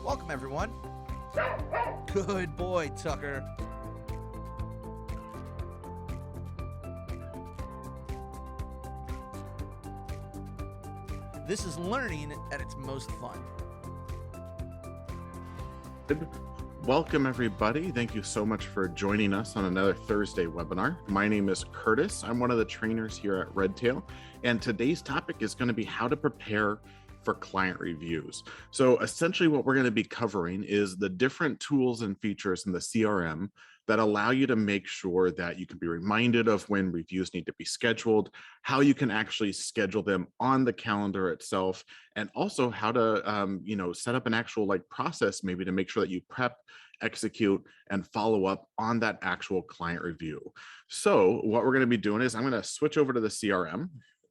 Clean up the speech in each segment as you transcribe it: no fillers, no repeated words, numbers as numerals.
Welcome, everyone. Good boy, Tucker. This is learning at its most fun. Welcome, everybody. Thank you so much for joining us on another Thursday webinar. My name is Curtis. I'm one of the trainers here at Redtail, and today's topic is going to be how to prepare for client reviews. So essentially what we're going to be covering is the different tools and features in the CRM that allow you to make sure that you can be reminded of when reviews need to be scheduled, how you can actually schedule them on the calendar itself, and also how to set up an actual process maybe to make sure that you prep, execute, and follow up on that actual client review. So what we're going to be doing is I'm going to switch over to the CRM.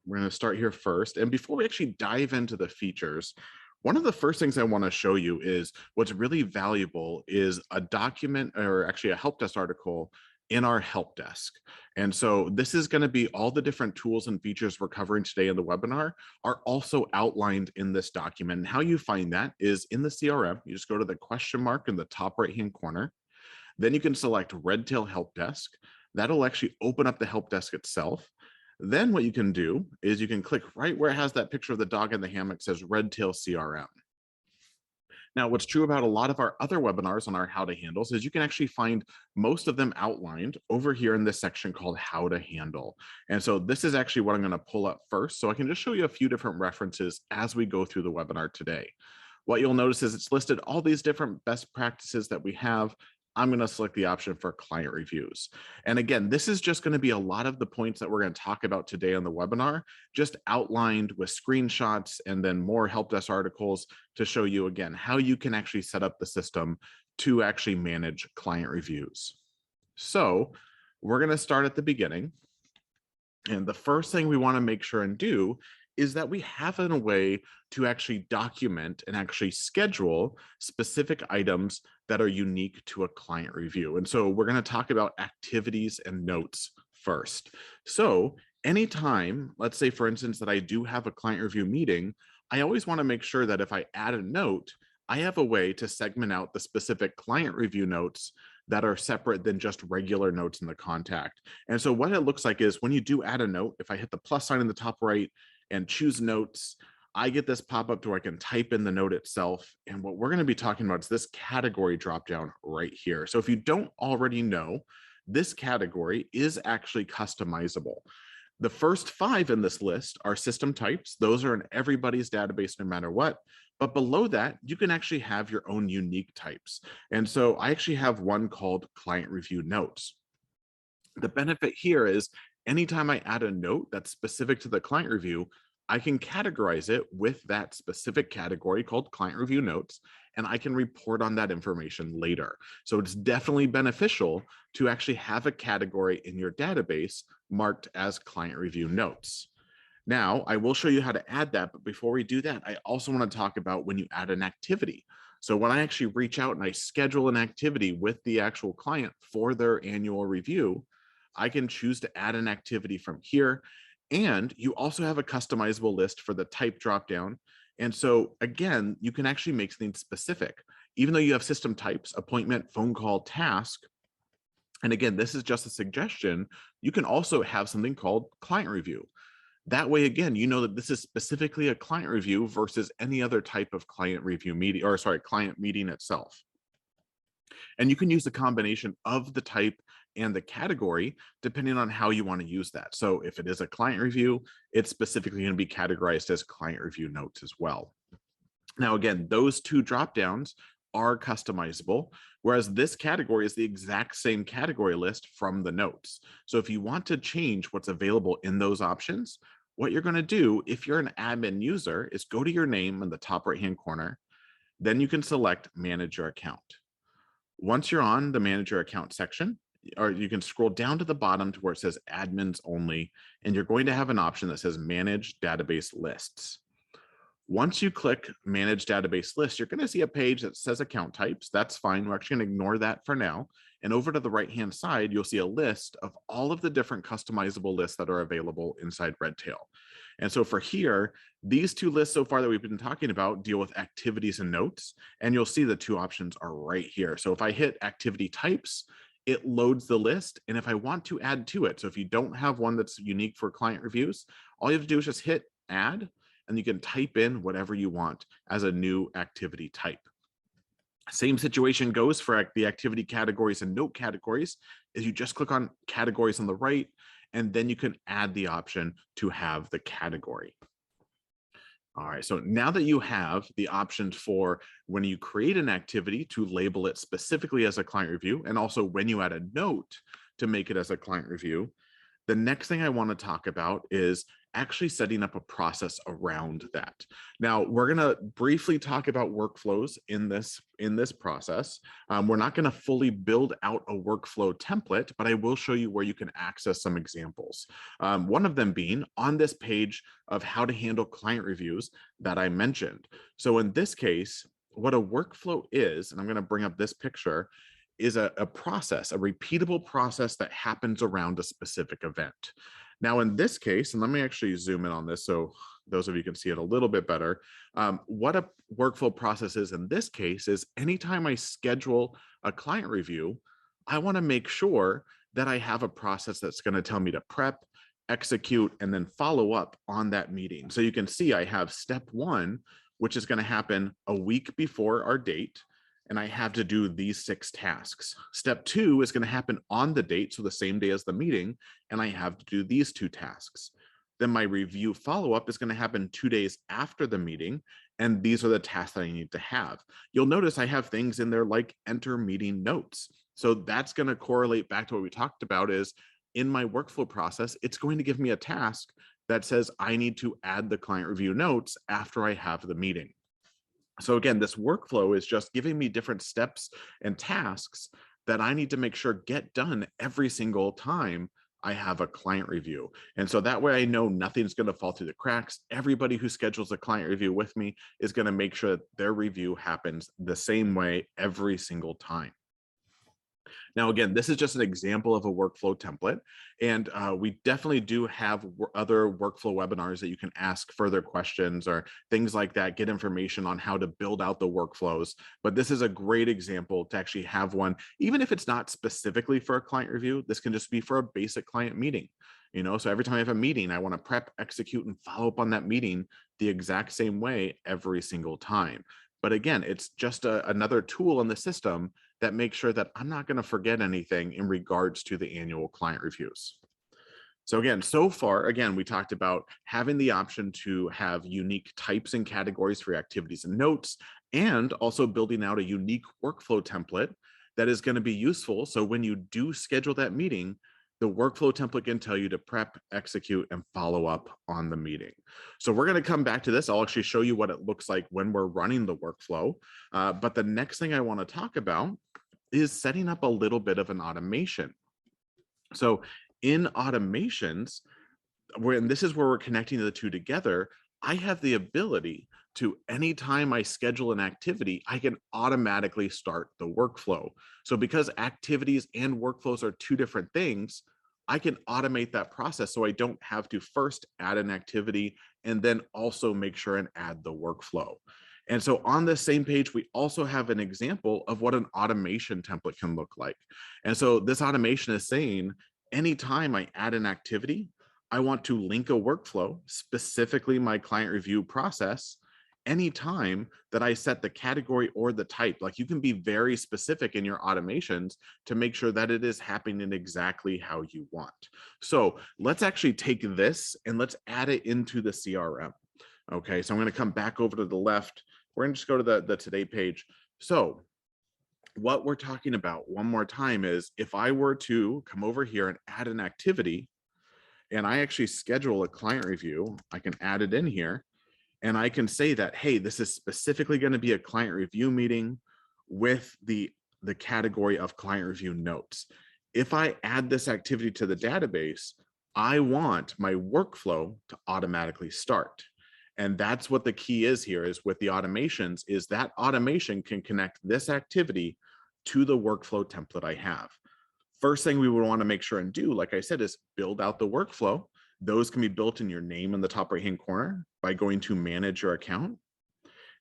We're going to start here first. And before we actually dive into the features, one of the first things I want to show you is what's really valuable is a document, or actually a help desk article in our help desk. And so this is going to be all the different tools and features we're covering today in the webinar are also outlined in this document. And how you find that is in the CRM. You just go to the question mark in the top right-hand corner. Then you can select Redtail Help Desk. That'll actually open up the help desk itself. Then what you can do is you can click right where it has that picture of the dog in the hammock, says Redtail CRM. Now, what's true about a lot of our other webinars on our how to handles is you can actually find most of them outlined over here in this section called how to handle. And so this is actually what I'm going to pull up first, so I can just show you a few different references as we go through the webinar today. What you'll notice is it's listed all these different best practices that we have. I'm going to select the option for client reviews. And again, this is just going to be a lot of the points that we're going to talk about today on the webinar, just outlined with screenshots and then more help desk articles to show you again how you can actually set up the system to actually manage client reviews. So we're going to start at the beginning. And the first thing we want to make sure and do is that we have a way to actually document and actually schedule specific items that are unique to a client review. And so we're going to talk about activities and notes first. So anytime, let's say, for instance, that I do have a client review meeting, I always want to make sure that if I add a note, I have a way to segment out the specific client review notes that are separate than just regular notes in the contact. And so what it looks like is when you do add a note, if I hit the plus sign in the top right and choose notes, I get this pop-up to where I can type in the note itself. And what we're going to be talking about is this category dropdown right here. So if you don't already know, this category is actually customizable. The first 5 in this list are system types. Those are in everybody's database no matter what. But below that, you can actually have your own unique types. And so I actually have one called client review notes. The benefit here is anytime I add a note that's specific to the client review, I can categorize it with that specific category called client review notes, and I can report on that information later. So it's definitely beneficial to actually have a category in your database marked as client review notes. Now, I will show you how to add that, but before we do that, I also want to talk about when you add an activity. So when I actually reach out and I schedule an activity with the actual client for their annual review, I can choose to add an activity from here. And you also have a customizable list for the type dropdown. And so again, you can actually make things specific. Even though you have system types, appointment, phone call, task, and again, this is just a suggestion, you can also have something called client review. That way, again, you know that this is specifically a client review versus any other type of client review meeting, or sorry, client meeting itself. And you can use a combination of the type and the category depending on how you want to use that. So if it is a client review, it's specifically going to be categorized as client review notes as well. Now, again, those 2 dropdowns are customizable, whereas this category is the exact same category list from the notes. So if you want to change what's available in those options, what you're going to do if you're an admin user is go to your name in the top right-hand corner. Then you can select manage your account. Once you're on the manager account section, or you can scroll down to the bottom to where it says admins only, and you're going to have an option that says manage database lists. Once you click manage database lists, you're going to see a page that says account types. That's fine. We're actually going to ignore that for now. And over to the right-hand side, you'll see a list of all of the different customizable lists that are available inside Redtail. And so for here, these two lists so far that we've been talking about deal with activities and notes, and you'll see the two options are right here. So if I hit activity types, it loads the list. And if I want to add to it, so if you don't have one that's unique for client reviews, all you have to do is just hit add, and you can type in whatever you want as a new activity type. Same situation goes for the activity categories and note categories, is you just click on categories on the right, and then you can add the option to have the category. All right, so now that you have the options for when you create an activity to label it specifically as a client review, and also when you add a note to make it as a client review, the next thing I want to talk about is actually setting up a process around that. Now, we're going to briefly talk about workflows in this process. We're not going to fully build out a workflow template, but I will show you where you can access some examples. One of them being on this page of how to handle client reviews that I mentioned. So in this case, what a workflow is, and I'm going to bring up this picture, is a process, a repeatable process that happens around a specific event. Now, in this case, and let me actually zoom in on this so those of you can see it a little bit better. What a workflow process is in this case is anytime I schedule a client review, I want to make sure that I have a process that's going to tell me to prep, execute, and then follow up on that meeting. So you can see I have step one, which is going to happen a week before our date, and I have to do these 6 tasks. Step 2 is going to happen on the date, so the same day as the meeting, and I have to do these 2 tasks. Then my review follow-up is going to happen 2 days after the meeting, and these are the tasks that I need to have. You'll notice I have things in there like enter meeting notes. So that's going to correlate back to what we talked about is in my workflow process, it's going to give me a task that says I need to add the client review notes after I have the meeting. So again, this workflow is just giving me different steps and tasks that I need to make sure get done every single time I have a client review. And so that way I know nothing's going to fall through the cracks. Everybody who schedules a client review with me is going to make sure that their review happens the same way every single time. Now, again, this is just an example of a workflow template, and we definitely do have other workflow webinars that you can ask further questions or things like that, get information on how to build out the workflows. But this is a great example to actually have one, even if it's not specifically for a client review, this can just be for a basic client meeting. So every time I have a meeting, I want to prep, execute, and follow up on that meeting the exact same way every single time. But again, it's just another tool in the system that makes sure that I'm not going to forget anything in regards to the annual client reviews. So again, so far, again, we talked about having the option to have unique types and categories for your activities and notes, and also building out a unique workflow template that is going to be useful. So when you do schedule that meeting, the workflow template can tell you to prep, execute, and follow up on the meeting. So we're going to come back to this. I'll actually show you what it looks like when we're running the workflow. But the next thing I want to talk about is setting up a little bit of an automation. So in automations, and this is where we're connecting the two together, I have the ability to, anytime I schedule an activity, I can automatically start the workflow. So because activities and workflows are two different things, I can automate that process so I don't have to first add an activity and then also make sure and add the workflow. And so on this same page, we also have an example of what an automation template can look like. And so this automation is saying, anytime I add an activity, I want to link a workflow, specifically my client review process, anytime that I set the category or the type. Like, you can be very specific in your automations to make sure that it is happening exactly how you want. So let's actually take this and let's add it into the CRM. Okay, so I'm going to come back over to the left. We're going to just go to the today page. So what we're talking about one more time is if I were to come over here and add an activity, and I actually schedule a client review, I can add it in here, and I can say that, hey, this is specifically going to be a client review meeting with the category of client review notes. If I add this activity to the database, I want my workflow to automatically start. And that's what the key is here, is with the automations, is that automation can connect this activity to the workflow template I have. First thing we would want to make sure and do, like I said, is build out the workflow. Those can be built in your name in the top right-hand corner by going to manage your account.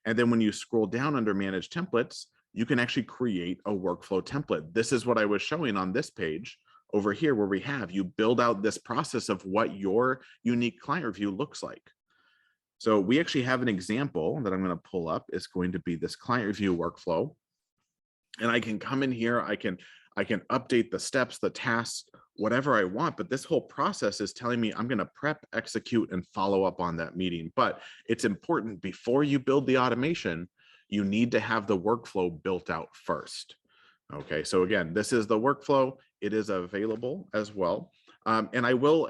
And then when you scroll down under manage templates, you can actually create a workflow template. This is what I was showing on this page over here, where you build out this process of what your unique client review looks like. So we actually have an example that I'm going to pull up. It's going to be this client review workflow. And I can come in here, I can update the steps, the tasks, whatever I want, but this whole process is telling me I'm going to prep, execute, and follow up on that meeting. But it's important, before you build the automation, you need to have the workflow built out first. Okay, so again, this is the workflow. It is available as well. And I will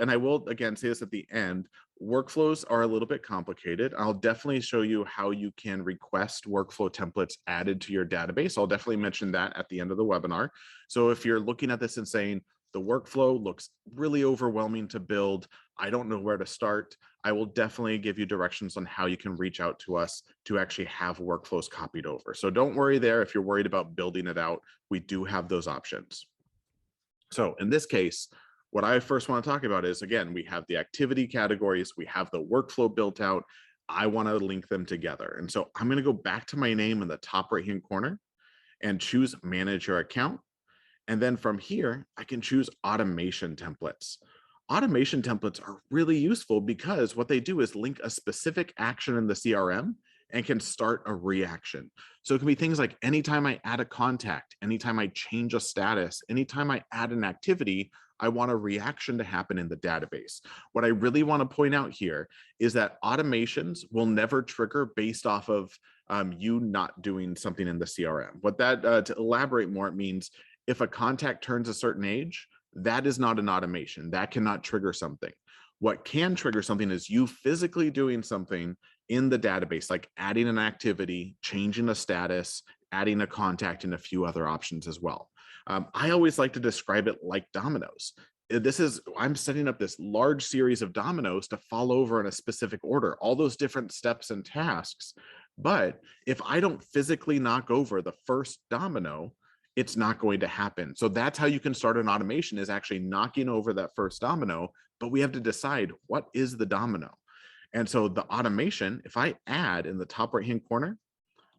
again say this at the end. Workflows are a little bit complicated. I'll definitely show you how you can request workflow templates added to your database. I'll definitely mention that at the end of the webinar. So if you're looking at this and saying, the workflow looks really overwhelming to build, I don't know where to start, I will definitely give you directions on how you can reach out to us to actually have workflows copied over. So don't worry there if you're worried about building it out. We do have those options. So in this case, what I first want to talk about is, again, we have the activity categories, we have the workflow built out. I want to link them together. And so I'm going to go back to my name in the top right-hand corner and choose manage your account. And then from here, I can choose automation templates. Automation templates are really useful because what they do is link a specific action in the CRM and can start a reaction. So it can be things like anytime I add a contact, anytime I change a status, anytime I add an activity, I want a reaction to happen in the database. What I really want to point out here is that automations will never trigger based off of you not doing something in the CRM. What that, to elaborate more, it means if a contact turns a certain age, that is not an automation. That cannot trigger something. What can trigger something is you physically doing something in the database, like adding an activity, changing a status, adding a contact, and a few other options as well. I always like to describe it like dominoes. I'm setting up this large series of dominoes to fall over in a specific order, all those different steps and tasks. But if I don't physically knock over the first domino, it's not going to happen. So that's how you can start an automation, is actually knocking over that first domino, but we have to decide what is the domino. And so the automation, if I add in the top right-hand corner,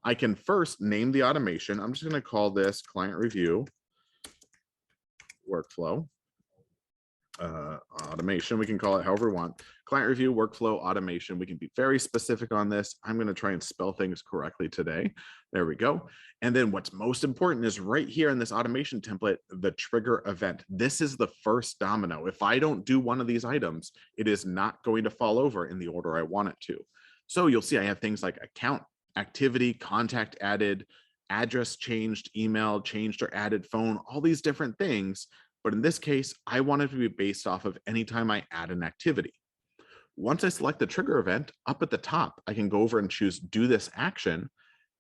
I can first name the automation. I'm just going to call this client review workflow automation. We can call it however we want. Client review workflow automation. We can be very specific on this. I'm going to try and spell things correctly today. There we go. And then what's most important is right here in this automation template, the trigger event. This is the first domino. If I don't do one of these items, it is not going to fall over in the order I want it to. So you'll see I have things like account, activity, contact added, address changed, email changed or added, phone, all these different things. But in this case, I want it to be based off of anytime I add an activity. Once I select the trigger event, up at the top, I can go over and choose do this action.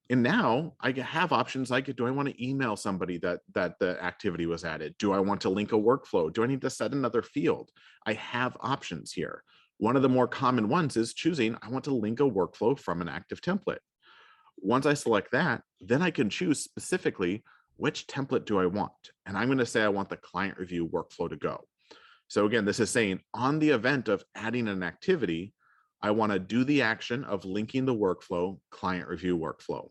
And now I have options like, do I want to email somebody that the activity was added? Do I want to link a workflow? Do I need to set another field? I have options here. One of the more common ones is choosing, I want to link a workflow from an active template. Once I select that, then I can choose specifically which template do I want? And I'm going to say I want the client review workflow to go. So again, this is saying on the event of adding an activity, I want to do the action of linking the workflow, client review workflow.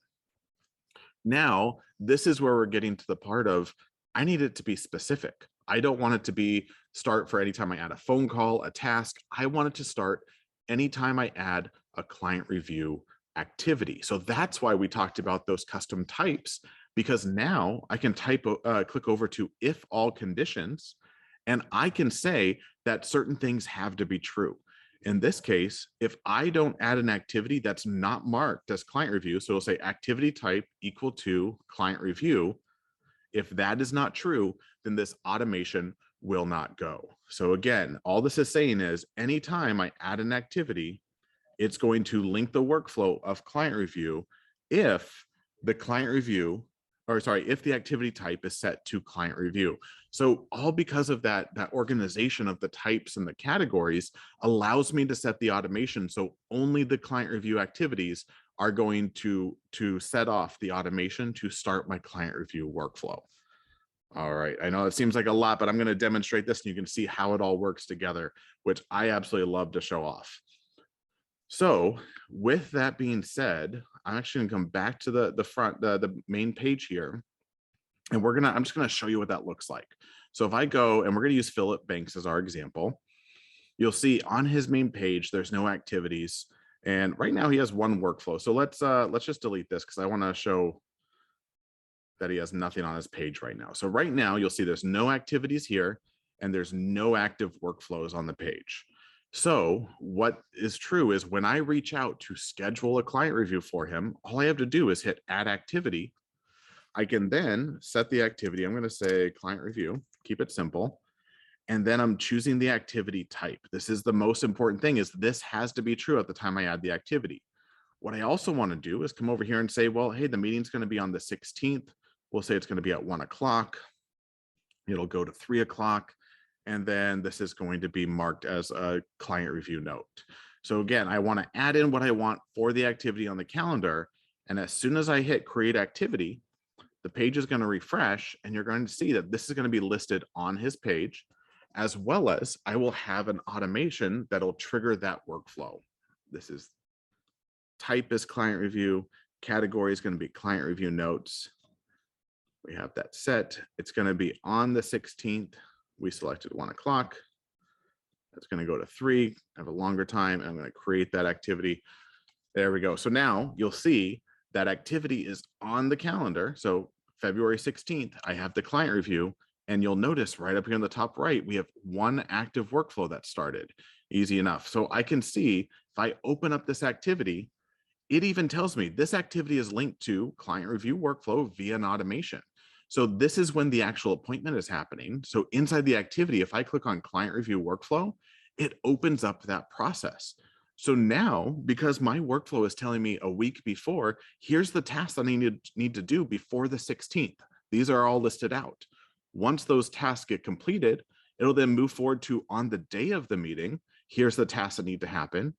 Now, this is where we're getting to the part of, I need it to be specific. I don't want it to be start for anytime I add a phone call, a task. I want it to start anytime I add a client review activity. So that's why we talked about those custom types, because now I can click over to if all conditions, and I can say that certain things have to be true. In this case, if I don't add an activity that's not marked as client review, so it'll say activity type equal to client review. If that is not true, then this automation will not go. So again, all this is saying is anytime I add an activity, it's going to link the workflow of client review if the client review, or sorry, if the activity type is set to client review. So all because of that organization of the types and the categories allows me to set the automation. So only the client review activities are going to set off the automation to start my client review workflow. All right. I know it seems like a lot, but I'm going to demonstrate this and you can see how it all works together, which I absolutely love to show off. So with that being said, I'm actually going to come back to the front, the main page here. And I'm just going to show you what that looks like. So if I go, and we're going to use Philip Banks as our example, you'll see on his main page, there's no activities. And right now he has one workflow. So let's just delete this because I want to show that he has nothing on his page right now. So right now you'll see there's no activities here and there's no active workflows on the page. So what is true is when I reach out to schedule a client review for him, all I have to do is hit add activity. I can then set the activity. I'm going to say client review, keep it simple. And then I'm choosing the activity type. This is the most important thing, is this has to be true at the time I add the activity. What I also want to do is come over here and say, well, hey, the meeting's going to be on the 16th. We'll say it's going to be at 1 o'clock. It'll go to 3 o'clock. And then this is going to be marked as a client review note. So again, I want to add in what I want for the activity on the calendar. And as soon as I hit create activity, the page is going to refresh and you're going to see that this is going to be listed on his page, as well as I will have an automation that'll trigger that workflow. This is type is client review, category is going to be client review notes. We have that set. It's going to be on the 16th. We selected 1 o'clock. It's going to go to 3, have a longer time, and I'm going to create that activity. There we go. So now you'll see that activity is on the calendar. So February 16th, I have the client review, and you'll notice right up here on the top right, we have one active workflow that started. Easy enough. So I can see if I open up this activity, it even tells me this activity is linked to client review workflow via an automation. So this is when the actual appointment is happening. So inside the activity, if I click on client review workflow, it opens up that process. So now, because my workflow is telling me a week before, here's the tasks that I need to do before the 16th. These are all listed out. Once those tasks get completed, it'll then move forward to on the day of the meeting, here's the tasks that need to happen.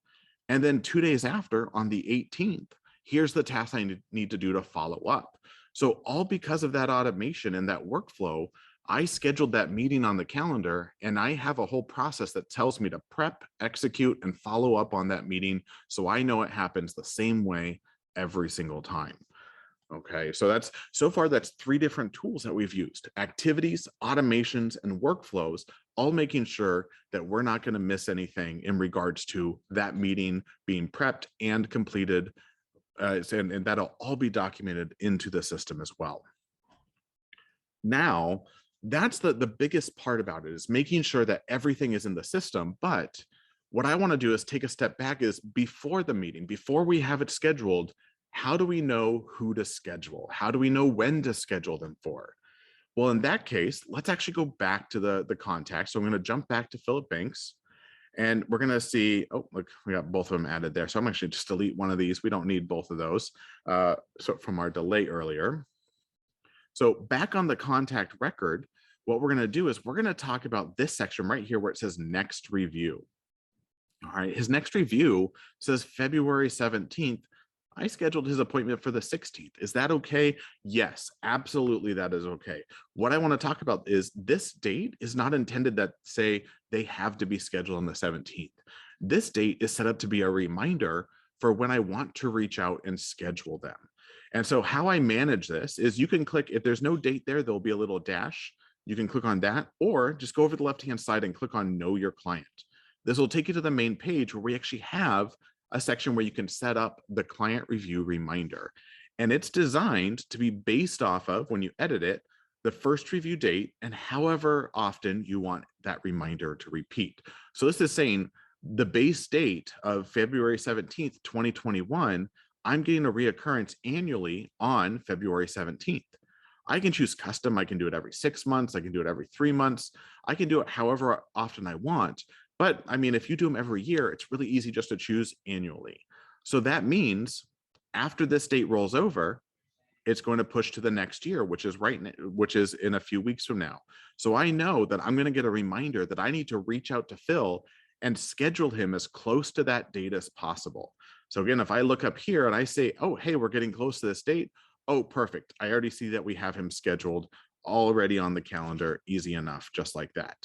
And then 2 days after, on the 18th, here's the tasks I need to do to follow up. So all because of that automation and that workflow, I scheduled that meeting on the calendar and I have a whole process that tells me to prep, execute, and follow up on that meeting. So I know it happens the same way every single time. Okay, so so far that's 3 different tools that we've used: activities, automations, and workflows, all making sure that we're not going to miss anything in regards to that meeting being prepped and completed. And that'll all be documented into the system as well. Now, that's the biggest part about it, is making sure that everything is in the system. But what I want to do is take a step back, is before the meeting, before we have it scheduled, how do we know who to schedule? How do we know when to schedule them for? Well, in that case, let's actually go back to the contact. So I'm going to jump back to Philip Banks. And we're going to see, oh, look, we got both of them added there. So I'm actually just delete one of these. We don't need both of those. So from our delay earlier. So back on the contact record, what we're going to do is we're going to talk about this section right here where it says next review. All right, his next review says February 17th. I scheduled his appointment for the 16th. Is that okay? Yes, absolutely, that is okay. What I want to talk about is this date is not intended that say they have to be scheduled on the 17th. This date is set up to be a reminder for when I want to reach out and schedule them. And so how I manage this is you can click, if there's no date there, there'll be a little dash. You can click on that, or just go over to the left-hand side and click on Know Your Client. This will take you to the main page where we actually have a section where you can set up the client review reminder. And it's designed to be based off of, when you edit it, the first review date and however often you want that reminder to repeat. So this is saying the base date of February 17th, 2021, I'm getting a reoccurrence annually on February 17th. I can choose custom. I can do it every 6 months. I can do it every 3 months. I can do it however often I want. But I mean, if you do them every year, it's really easy just to choose annually. So that means after this date rolls over, it's going to push to the next year, which is in a few weeks from now. So I know that I'm going to get a reminder that I need to reach out to Phil and schedule him as close to that date as possible. So again, if I look up here and I say, oh, hey, we're getting close to this date. Oh, perfect. I already see that we have him scheduled already on the calendar, easy enough, just like that.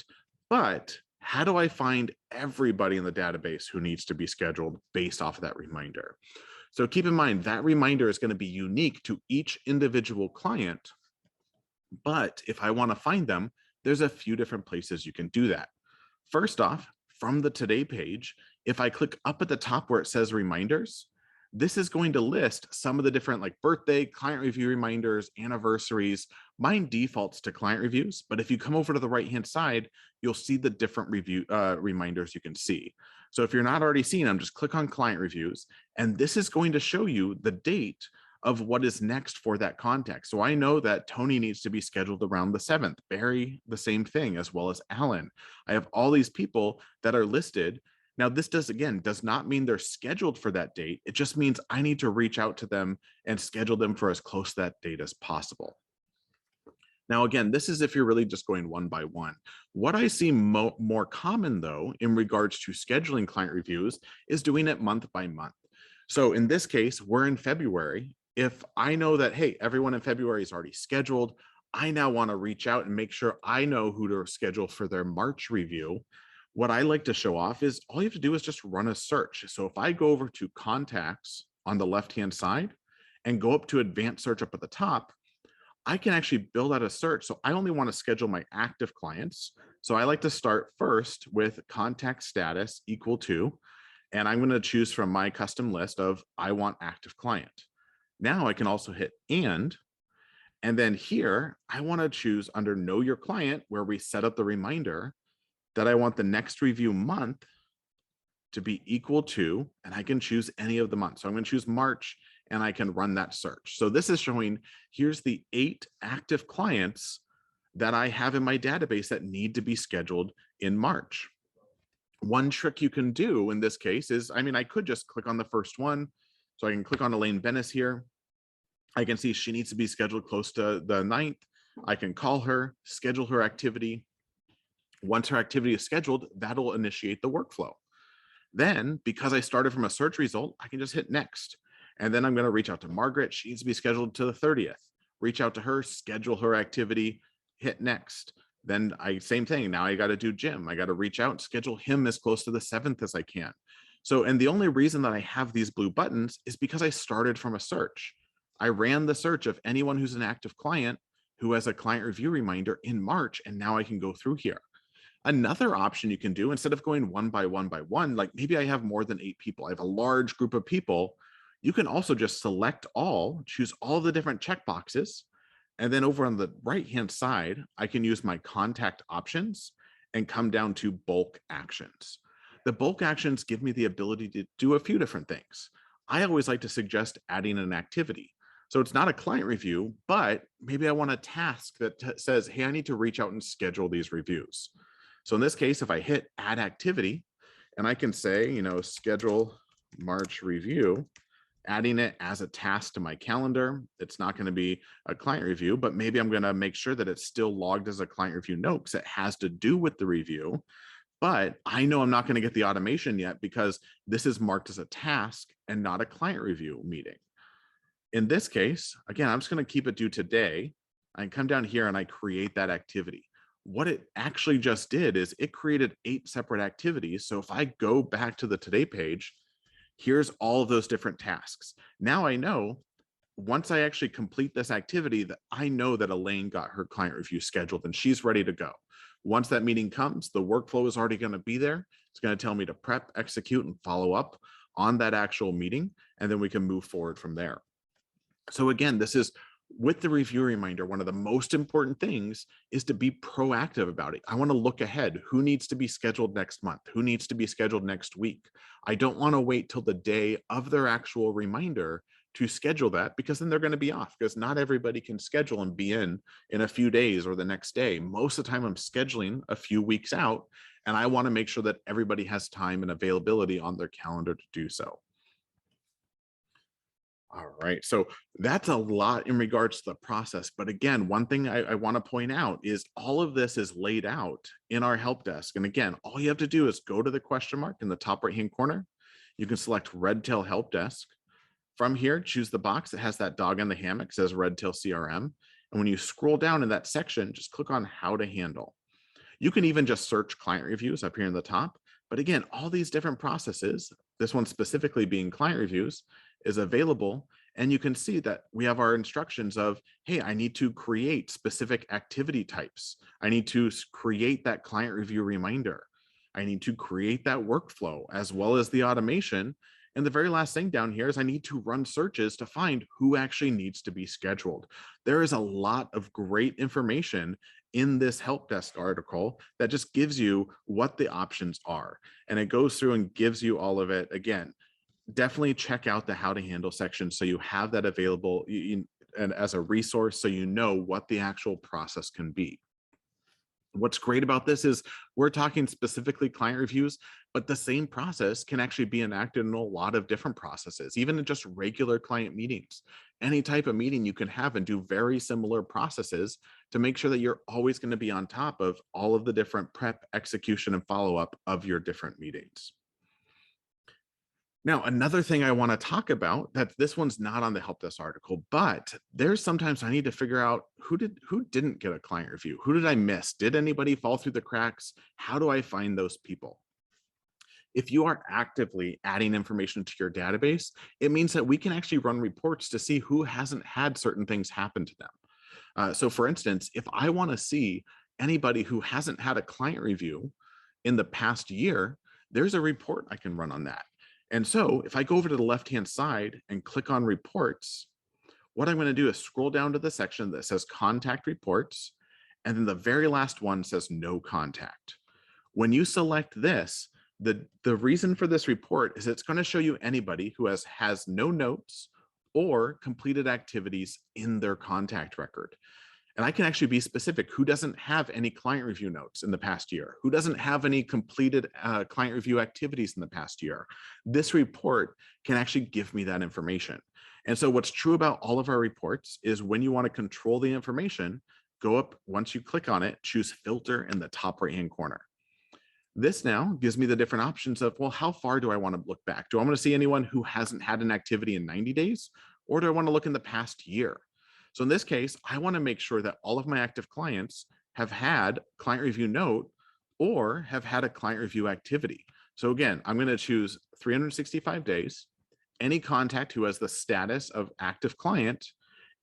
But how do I find everybody in the database who needs to be scheduled based off of that reminder? So keep in mind that reminder is going to be unique to each individual client. But if I want to find them, there's a few different places you can do that. First off, from the Today page, if I click up at the top where it says reminders, this is going to list some of the different like birthday, client review reminders, anniversaries. Mine defaults to client reviews, but if you come over to the right-hand side, you'll see the different review reminders you can see. So if you're not already seeing them, just click on client reviews, and this is going to show you the date of what is next for that contact. So I know that Tony needs to be scheduled around the 7th, Barry, the same thing, as well as Alan. I have all these people that are listed. Now, this does not mean they're scheduled for that date. It just means I need to reach out to them and schedule them for as close to that date as possible. Now, again, this is if you're really just going one by one. What I see more common, though, in regards to scheduling client reviews is doing it month by month. So in this case, we're in February. If I know that, hey, everyone in February is already scheduled, I now want to reach out and make sure I know who to schedule for their March review. What I like to show off is all you have to do is just run a search. So if I go over to contacts on the left-hand side and go up to advanced search up at the top, I can actually build out a search. So I only want to schedule my active clients. So I like to start first with contact status equal to, and I'm going to choose from my custom list of I want active client. Now I can also hit and then here I want to choose under know your client where we set up the reminder that I want the next review month to be equal to, and I can choose any of the months. So I'm going to choose March and I can run that search. So this is showing here's the 8 active clients that I have in my database that need to be scheduled in March. One trick you can do in this case is, I could just click on the first one. So I can click on Elaine Bennis here. I can see she needs to be scheduled close to the 9th. I can call her, schedule her activity. Once her activity is scheduled, that'll initiate the workflow. Then, because I started from a search result, I can just hit next. And then I'm going to reach out to Margaret. She needs to be scheduled to the 30th. Reach out to her, schedule her activity, hit next. Then same thing. Now I got to do Jim. I got to reach out and schedule him as close to the 7th as I can. So, and the only reason that I have these blue buttons is because I started from a search. I ran the search of anyone who's an active client who has a client review reminder in March, and now I can go through here. Another option you can do, instead of going one by one, like maybe I have more than 8 people, I have a large group of people, you can also just select all, choose all the different checkboxes, and then over on the right-hand side, I can use my contact options and come down to bulk actions. The bulk actions give me the ability to do a few different things. I always like to suggest adding an activity. So it's not a client review, but maybe I want a task that says, hey, I need to reach out and schedule these reviews. So in this case, if I hit add activity and I can say, schedule March review, adding it as a task to my calendar, it's not going to be a client review, but maybe I'm going to make sure that it's still logged as a client review note because it has to do with the review. But I know I'm not going to get the automation yet because this is marked as a task and not a client review meeting. In this case, again, I'm just going to keep it due today. I come down here and I create that activity. What it actually just did is it created 8 separate activities. So if I go back to the Today page, here's all of those different tasks. Now I know once I actually complete this activity that I know that Elaine got her client review scheduled and she's ready to go. Once that meeting comes, the workflow is already going to be there. It's going to tell me to prep, execute, and follow up on that actual meeting, and then we can move forward from there. So again, this is with the review reminder, one of the most important things is to be proactive about it. I want to look ahead. Who needs to be scheduled next month? Who needs to be scheduled next week? I don't want to wait till the day of their actual reminder to schedule that, because then they're going to be off, because not everybody can schedule and be in a few days or the next day. Most of the time I'm scheduling a few weeks out, and I want to make sure that everybody has time and availability on their calendar to do so. All right, so that's a lot in regards to the process. But again, one thing I want to point out is all of this is laid out in our help desk. And again, all you have to do is go to the question mark in the top right-hand corner. You can select Redtail Help Desk. From here, choose the box that has that dog in the hammock, says Redtail CRM. And when you scroll down in that section, just click on how to handle. You can even just search client reviews up here in the top. But again, all these different processes, this one specifically being client reviews, is available. And you can see that we have our instructions of, hey, I need to create specific activity types. I need to create that client review reminder. I need to create that workflow as well as the automation. And the very last thing down here is I need to run searches to find who actually needs to be scheduled. There is a lot of great information in this help desk article that just gives you what the options are. And it goes through and gives you all of it. Again, definitely check out the how to handle section so you have that available and as a resource so you know what the actual process can be. What's great about this is we're talking specifically client reviews, but the same process can actually be enacted in a lot of different processes, even in just regular client meetings. Any type of meeting you can have and do very similar processes to make sure that you're always going to be on top of all of the different prep, execution, and follow-up of your different meetings. Now, another thing I want to talk about, that this one's not on the help desk article, but there's sometimes I need to figure out who didn't get a client review. Who did I miss? Did anybody fall through the cracks? How do I find those people? If you are actively adding information to your database, it means that we can actually run reports to see who hasn't had certain things happen to them. So for instance, if I want to see anybody who hasn't had a client review in the past year, there's a report I can run on that. And so if I go over to the left-hand side and click on reports, what I'm going to do is scroll down to the section that says contact reports. And then the very last one says no contact. When you select this, the reason for this report is it's going to show you anybody who has no notes or completed activities in their contact record. And I can actually be specific. Who doesn't have any client review notes in the past year? Who doesn't have any completed client review activities in the past year? This report can actually give me that information. And so what's true about all of our reports is when you want to control the information, go up, once you click on it, choose filter in the top right-hand corner. This now gives me the different options of, well, how far do I want to look back? Do I want to see anyone who hasn't had an activity in 90 days? Or do I want to look in the past year? So in this case, I want to make sure that all of my active clients have had client review note or have had a client review activity. So again, I'm going to choose 365 days, any contact who has the status of active client,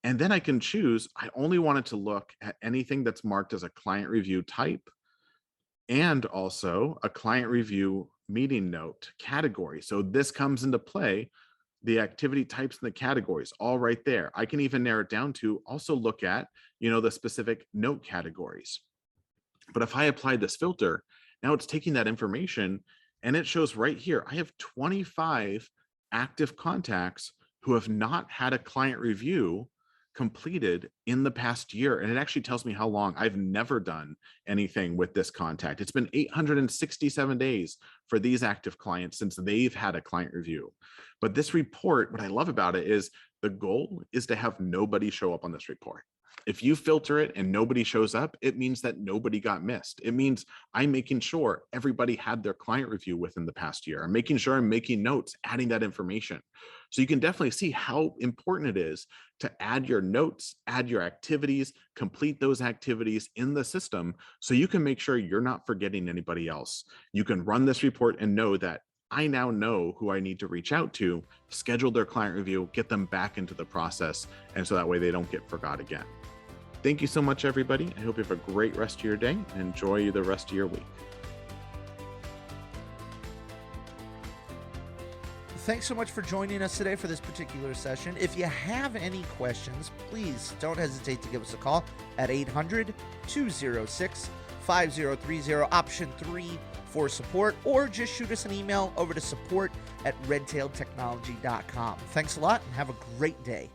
and then I can choose, I only wanted to look at anything that's marked as a client review type and also a client review meeting note category. So this comes into play, the activity types and the categories all right there. I can even narrow it down to also look at, the specific note categories. But if I apply this filter, now it's taking that information and it shows right here, I have 25 active contacts who have not had a client review completed in the past year. And it actually tells me how long. I've never done anything with this contact. It's been 867 days for these active clients since they've had a client review. But this report, what I love about it is the goal is to have nobody show up on this report. If you filter it and nobody shows up, it means that nobody got missed. It means I'm making sure everybody had their client review within the past year. I'm making sure I'm making notes, adding that information. So you can definitely see how important it is to add your notes, add your activities, complete those activities in the system so you can make sure you're not forgetting anybody else. You can run this report and know that I now know who I need to reach out to, schedule their client review, get them back into the process, and so that way they don't get forgot again. Thank you so much, everybody. I hope you have a great rest of your day and enjoy the rest of your week. Thanks so much for joining us today for this particular session. If you have any questions, please don't hesitate to give us a call at 800-206-5030, option 3 for support, or just shoot us an email over to support@redtailtechnology.com. Thanks a lot and have a great day.